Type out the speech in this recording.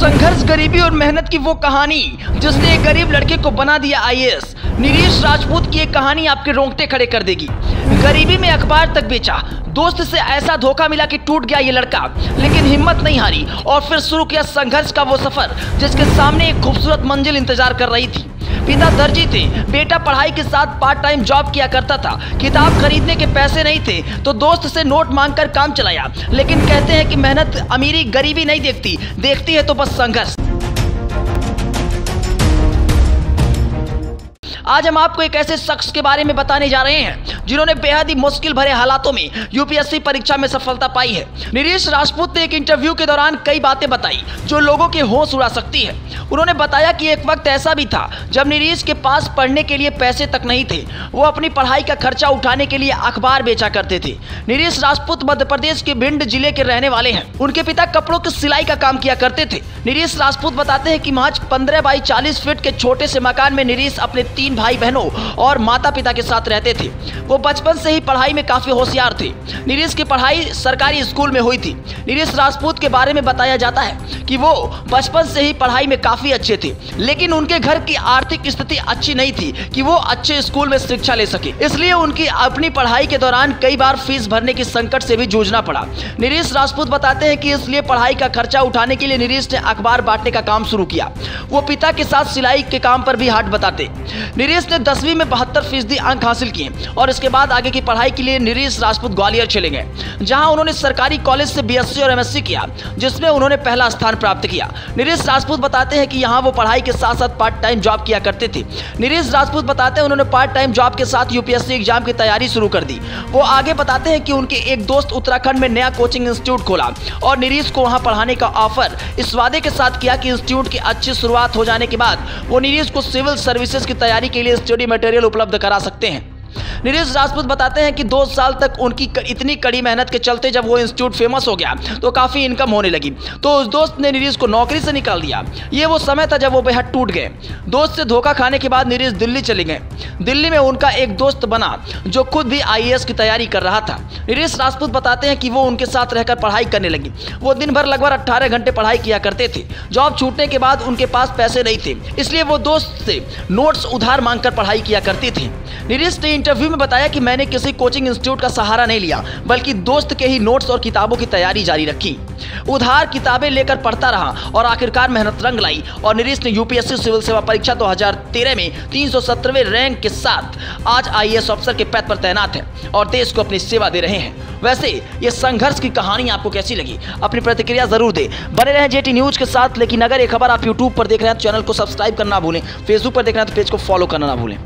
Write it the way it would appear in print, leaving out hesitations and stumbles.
संघर्ष, गरीबी और मेहनत की वो कहानी जिसने एक गरीब लड़के को बना दिया आईएएस। नीरीश राजपूत की एक कहानी आपके रोंगटे खड़े कर देगी। गरीबी में अखबार तक बेचा, दोस्त से ऐसा धोखा मिला कि टूट गया ये लड़का, लेकिन हिम्मत नहीं हारी और फिर शुरू किया संघर्ष का वो सफर जिसके सामने एक खूबसूरत मंजिल इंतजार कर रही थी। पिता दर्जी थे, बेटा पढ़ाई के साथ पार्ट टाइम जॉब किया करता था। किताब खरीदने के पैसे नहीं थे तो दोस्त से नोट मांगकर काम चलाया, लेकिन कहते हैं कि मेहनत अमीरी गरीबी नहीं देखती, देखती है तो बस संघर्ष। आज हम आपको एक ऐसे शख्स के बारे में बताने जा रहे हैं जिन्होंने बेहद ही मुश्किल भरे हालातों में यूपीएससी परीक्षा में सफलता पाई है। नीरीश राजपूत ने एक इंटरव्यू के दौरान कई बातें बताई जो लोगों के होश उड़ा सकती है। उन्होंने बताया कि एक वक्त ऐसा भी था जब नीरीश के पास पढ़ने के लिए पैसे तक नहीं थे। वो अपनी पढ़ाई का खर्चा उठाने के लिए अखबार बेचा करते थे। नीरीश राजपूत मध्य प्रदेश के भिंड जिले के रहने वाले हैं। उनके पिता कपड़ों की सिलाई का काम किया करते थे। नीरीश राजपूत बताते हैं कि महज 15 बाई 40 फीट के छोटे से मकान में नीरीश अपने 3 भाई बहनों और माता पिता के साथ रहते थे। वो बचपन से ही पढ़ाई में काफी होशियार थे। नीरीश की पढ़ाई सरकारी स्कूल में हुई थी। नीरीश राजपूत के बारे में बताया जाता है कि वो बचपन से ही पढ़ाई में काफी अच्छे थे, लेकिन उनके घर की आर्थिक स्थिति अच्छी नहीं थी कि वो अच्छे स्कूल में शिक्षा ले सके। इसलिए उनकी अपनी पढ़ाई के दौरान कई बार फीस भरने की संकट से भी जूझना पड़ा। नीरीश राजपूत बताते हैं कि इसलिए पढ़ाई का खर्चा उठाने के लिए नीरीश ने अखबार बांटने का काम शुरू किया। वो पिता के साथ सिलाई के काम पर भी हाथ बटाते। नीरीश ने 10वीं में 72% अंक हासिल किए और इसके बाद आगे की पढ़ाई के लिए नीरीश राजपूत ग्वालियर चले गए, जहां उन्होंने सरकारी कॉलेज से बीएससी और एमएससी किया, जिसमें उन्होंने पहला स्थान प्राप्त किया। नीरीश राजपूत बताते हैं कि यहां वो पढ़ाई के साथ साथ पार्ट टाइम जॉब किया करते थे। नीरीश राजपूत बताते हैं उन्होंने पार्ट टाइम जॉब के साथ यूपीएससी एग्जाम की तैयारी शुरू कर दी। वो आगे बताते हैं कि उनके एक दोस्त उत्तराखंड में नया कोचिंग इंस्टीट्यूट खोला और नीरीश को वहां पढ़ाने का ऑफर इस वादे के साथ किया कि इंस्टीट्यूट की अच्छी शुरुआत हो जाने के बाद वो नीरीश को सिविल सर्विसेज की तैयारी के लिए स्टडी मटेरियल उपलब्ध करा सकते हैं। नीरीश राजपूत बताते हैं कि 2 साल तक उनकी इतनी कड़ी मेहनत के चलते जब वो इंस्टीट्यूट फेमस हो गया तो काफ़ी इनकम होने लगी, तो उस दोस्त ने नीरीश को नौकरी से निकाल दिया। ये वो समय था जब वो बेहद टूट गए। दोस्त से धोखा खाने के बाद नीरीश दिल्ली चले गए। दिल्ली में उनका एक दोस्त बना जो खुद भी आईएएस की तैयारी कर रहा था। नीरीश राजपूत बताते हैं कि वो उनके साथ रहकर पढ़ाई करने लगी। वो दिन भर लगभग 18 घंटे पढ़ाई किया करते थे। जॉब छूटने के बाद उनके पास पैसे नहीं थे, इसलिए वो दोस्त से नोट्स उधार मांगकर पढ़ाई किया करते थे। नीरीश ने इंटरव्यू में बताया कि मैंने किसी कोचिंग इंस्टीट्यूट का सहारा नहीं लिया, बल्कि दोस्त के ही नोट्स और किताबों की तैयारी जारी रखी। उधार किताबें लेकर पढ़ता रहा और आखिरकार मेहनत रंग लाई और नीरीश ने यूपीएससी सिविल सेवा परीक्षा 2013 में 317वें रैंक के साथ आज आईएएस अफसर के पद पर तैनात हैं और देश को अपनी सेवा दे रहे हैं। वैसे ये संघर्ष की कहानी आपको कैसी लगी? अपनी प्रतिक्रिया जरूर दें। बने रहें जेटी न्यूज के साथ। लेकिन अगर ये खबर आप यूट्यूब पर देख रहे हैं तो चैनल को सब्सक्राइब करना ना भूलें, फेसबुक पर देख रहे हैं तो पेज को फॉलो करना ना भूलें।